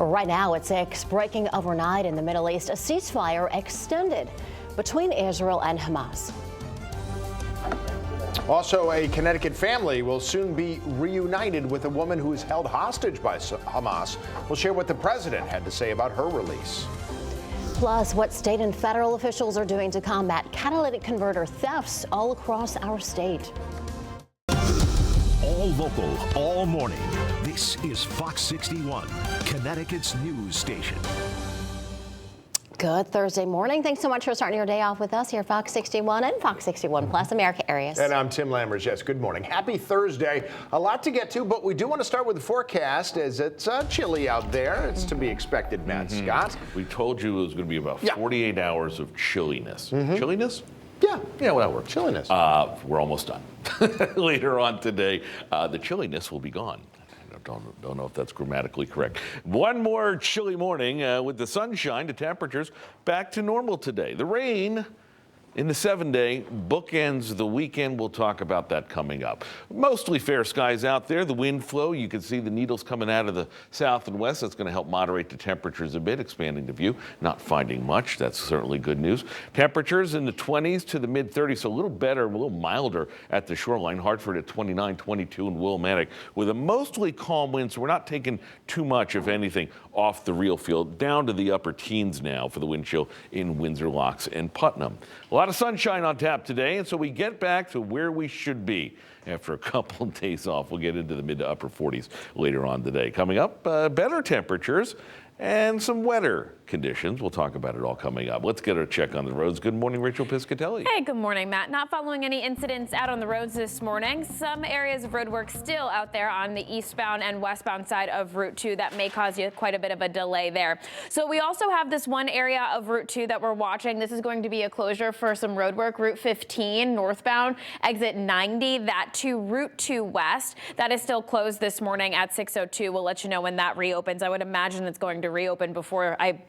Right now at 6, breaking overnight in the Middle East, a ceasefire extended between Israel and Hamas. Also, a Connecticut family will soon be reunited with a woman who is held hostage by Hamas. We'll share what the president had to say about her release. Plus, what state and federal officials are doing to combat catalytic converter thefts all across our state. All local, all morning. This is Fox 61, Connecticut's news station. Good Thursday morning. Thanks so much for starting your day off with us here at Fox 61 and Fox 61 Plus America areas. And I'm Tim Lammers. Yes, good morning. Happy Thursday. A lot to get to, but we do want to start with the forecast as it's chilly out there. It's to be expected, Matt Scott. We told you it was going to be about 48 hours of chilliness. Chilliness? Yeah, well, that works. Chilliness. We're almost done. Later on today, the chilliness will be gone. Don't know if that's grammatically correct. One more chilly morning with the sunshine. The temperatures back to normal today. The rain in the 7-day bookends the weekend. We'll talk about that coming up. Mostly fair skies out there. The wind flow, you can see the needles coming out of the south and west. That's going to help moderate the temperatures a bit, expanding the view. Not finding much. That's certainly good news. Temperatures in the 20s to the mid 30s, so a little better, a little milder at the shoreline. Hartford at 29, 22 in Willimantic with a mostly calm wind, so we're not taking too much, if anything, off the real field. Down to the upper teens now for the wind chill in Windsor Locks and Putnam. A lot of sunshine on tap today, and so we get back to where we should be after a couple of days off. We'll get into the mid to upper 40s later on today. Coming up, better temperatures and some wetter conditions. We'll talk about it all coming up. Let's get a check on the roads. Good morning, Rachel Piscatelli. Hey, good morning, Matt. Not following any incidents out on the roads this morning. Some areas of road work still out there on the eastbound and westbound side of Route 2 that may cause you quite a bit of a delay there. So we also have this one area of Route 2 that we're watching. This is going to be a closure for some road work. Route 15 northbound, exit 90, that to Route 2 west. That is still closed this morning at 6:02. We'll let you know when that reopens. I would imagine it's going to reopen before I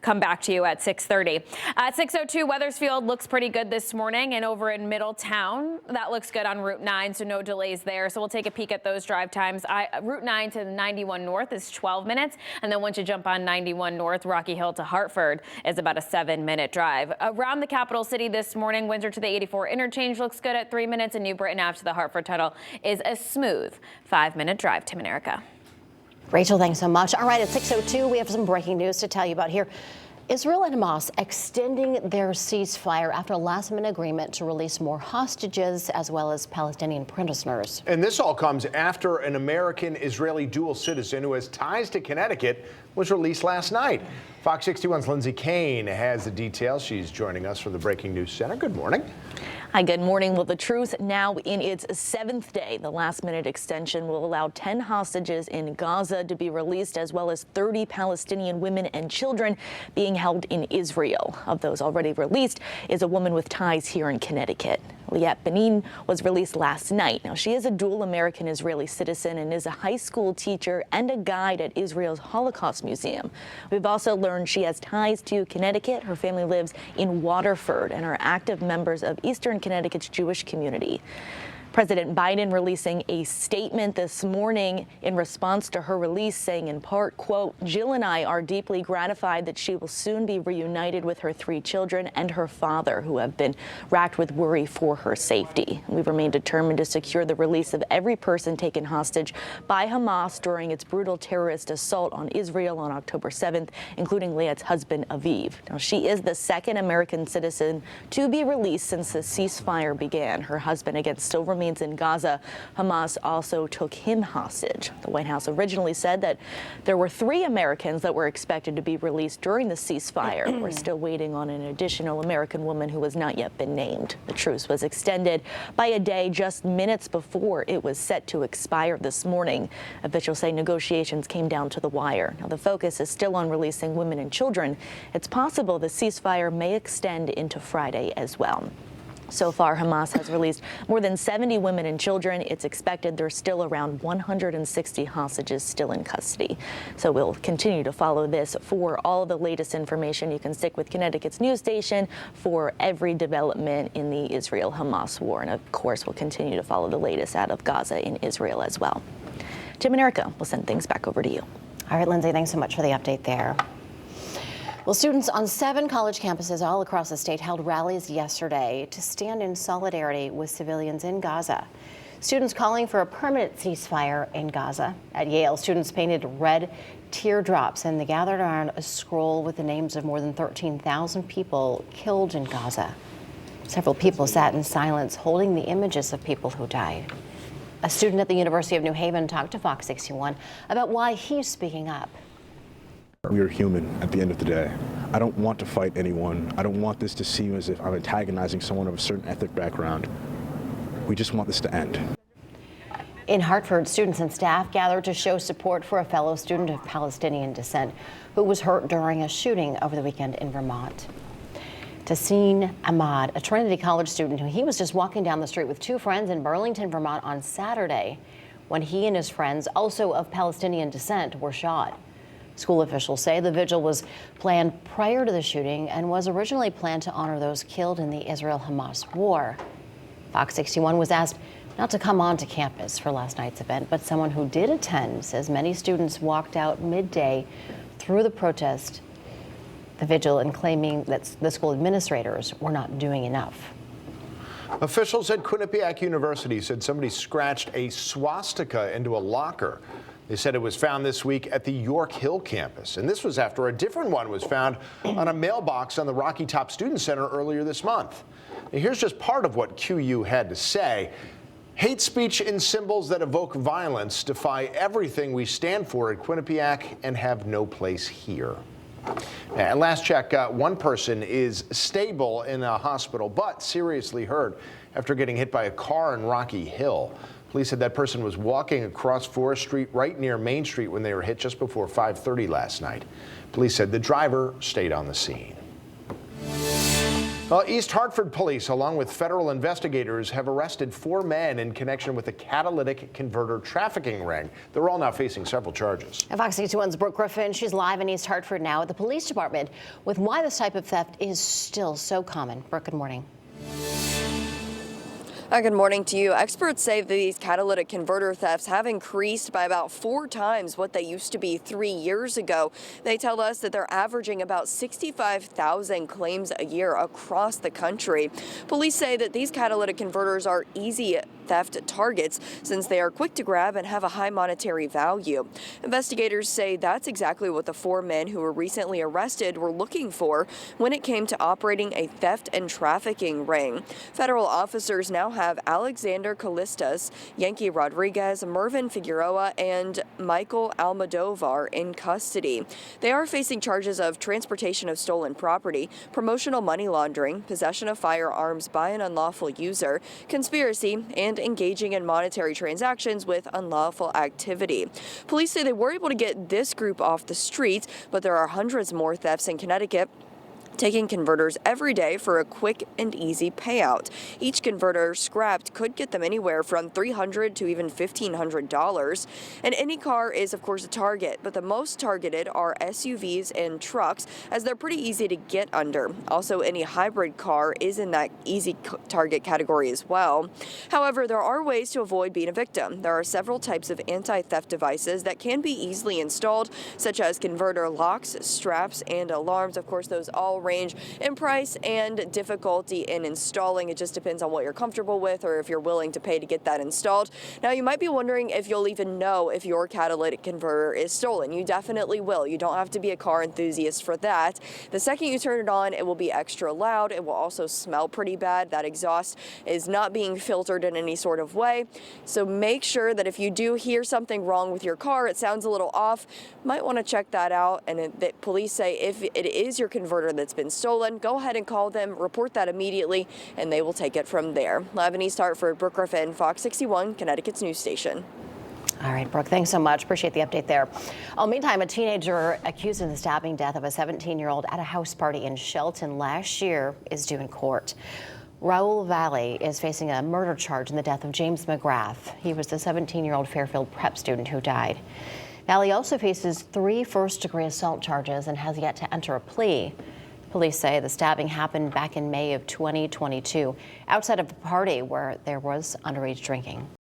come back to you at 6:30. At 6:02, Wethersfield looks pretty good this morning, and over in Middletown, that looks good on Route 9, so no delays there. So we'll take a peek at those drive times. Route 9 to 91 North is 12 minutes, and then once you jump on 91 North, Rocky Hill to Hartford is about a 7-minute drive. Around the capital city this morning, Windsor to the 84 interchange looks good at 3 minutes, and New Britain Ave to the Hartford Tunnel is a smooth 5-minute drive. Tim and Erica. Rachel, thanks so much. All right, at 6:02, we have some breaking news to tell you about here. Israel and Hamas extending their ceasefire after a last-minute agreement to release more hostages as well as Palestinian prisoners. And this all comes after an American-Israeli dual citizen who has ties to Connecticut was released last night. Fox 61's Lindsay Kane has the details. She's joining us from the Breaking News Center. Good morning. Hi, good morning. Well, the truce now in its 7th day. The last-minute extension will allow 10 hostages in Gaza to be released, as well as 30 Palestinian women and children being held in Israel. Of those already released is a woman with ties here in Connecticut. Liat Benin was released last night. Now, she is a dual American-Israeli citizen and is a high school teacher and a guide at Israel's Holocaust Museum. We've also learned she has ties to Connecticut. Her family lives in Waterford and are active members of Eastern Connecticut's Jewish community. President Biden releasing a statement this morning in response to her release, saying in part, quote, "Jill and I are deeply gratified that she will soon be reunited with her 3 children and her father, who have been racked with worry for her safety. We remain determined to secure the release of every person taken hostage by Hamas during its brutal terrorist assault on Israel on October 7th, including Liat's husband, Aviv." Now, she is the second American citizen to be released since the ceasefire began. Her husband, again, still remains in Gaza. Hamas also took him hostage. The White House originally said that there were 3 Americans that were expected to be released during the ceasefire. We're still waiting on an additional American woman who has not yet been named. The truce was extended by a day just minutes before it was set to expire this morning. Officials say negotiations came down to the wire. Now, the focus is still on releasing women and children. It's possible the ceasefire may extend into Friday as well. So far, Hamas has released more than 70 women and children. It's expected there's still around 160 hostages still in custody. So we'll continue to follow this. For all the latest information, you can stick with Connecticut's news station for every development in the Israel-Hamas war. And of course, we'll continue to follow the latest out of Gaza in Israel as well. Jim and Erica, we'll send things back over to you. All right, Lindsay, thanks so much for the update there. Well, students on 7 college campuses all across the state held rallies yesterday to stand in solidarity with civilians in Gaza. Students calling for a permanent ceasefire in Gaza. At Yale, students painted red teardrops and they gathered around a scroll with the names of more than 13,000 people killed in Gaza. Several people sat in silence holding the images of people who died. A student at the University of New Haven talked to Fox 61 about why he's speaking up. We are human at the end of the day. I don't want to fight anyone. I don't want this to seem as if I'm antagonizing someone of a certain ethnic background. We just want this to end. In Hartford, students and staff gathered to show support for a fellow student of Palestinian descent who was hurt during a shooting over the weekend in Vermont. Tassine Ahmad, a Trinity College student, he was just walking down the street with 2 friends in Burlington, Vermont on Saturday when he and his friends, also of Palestinian descent, were shot. School officials say the vigil was planned prior to the shooting and was originally planned to honor those killed in the Israel-Hamas war. Fox 61 was asked not to come onto campus for last night's event, but someone who did attend says many students walked out midday through the protest, the vigil, and claiming that the school administrators were not doing enough. Officials at Quinnipiac University said somebody scratched a swastika into a locker. They said it was found this week at the York Hill campus, and this was after a different one was found on a mailbox on the Rocky Top Student Center earlier this month. Now, here's just part of what QU had to say. Hate speech and symbols that evoke violence defy everything we stand for at Quinnipiac and have no place here. At last check, one person is stable in a hospital but seriously hurt after getting hit by a car in Rocky Hill. Police said that person was walking across Forest Street right near Main Street when they were hit just before 5:30 last night. Police said the driver stayed on the scene. Well, East Hartford police, along with federal investigators, have arrested 4 men in connection with a catalytic converter trafficking ring. They're all now facing several charges. Fox 61's Brooke Griffin, she's live in East Hartford now at the police department with why this type of theft is still so common. Brooke, good morning. Good morning to you. Experts say these catalytic converter thefts have increased by about 4 times what they used to be 3 years ago. They tell us that they're averaging about 65,000 claims a year across the country. Police say that these catalytic converters are easy theft targets since they are quick to grab and have a high monetary value. Investigators say that's exactly what the 4 men who were recently arrested were looking for when it came to operating a theft and trafficking ring. Federal officers now have Alexander Callistas, Yankee Rodriguez, Mervin Figueroa, and Michael Almodovar in custody. They are facing charges of transportation of stolen property, promotional money laundering, possession of firearms by an unlawful user, conspiracy, and engaging in monetary transactions with unlawful activity. Police say they were able to get this group off the streets, but there are hundreds more thefts in Connecticut, taking converters every day for a quick and easy payout. Each converter scrapped could get them anywhere from $300 to even $1,500. And any car is, of course, a target, but the most targeted are SUVs and trucks, as they're pretty easy to get under. Also, any hybrid car is in that easy target category as well. However, there are ways to avoid being a victim. There are several types of anti-theft devices that can be easily installed, such as converter locks, straps, and alarms. Of course, those all range in price and difficulty in installing. It just depends on what you're comfortable with or if you're willing to pay to get that installed. Now, you might be wondering if you'll even know if your catalytic converter is stolen. You definitely will. You don't have to be a car enthusiast for that. The second you turn it on, it will be extra loud. It will also smell pretty bad. That exhaust is not being filtered in any sort of way. So make sure that if you do hear something wrong with your car, it sounds a little off, might want to check that out. And the police say if it is your converter that's been stolen, go ahead and call them, report that immediately, and they will take it from there. Live in East Hartford, Brooke Griffin, Fox 61, Connecticut's news station. All right, Brooke, thanks so much. Appreciate the update there. Meantime, a teenager accused of the stabbing death of a 17-year-old at a house party in Shelton last year is due in court. Raul Valley is facing a murder charge in the death of James McGrath. He was the 17-year-old Fairfield prep student who died. Valley also faces 3 first-degree assault charges and has yet to enter a plea. Police say the stabbing happened back in May of 2022 outside of the party where there was underage drinking.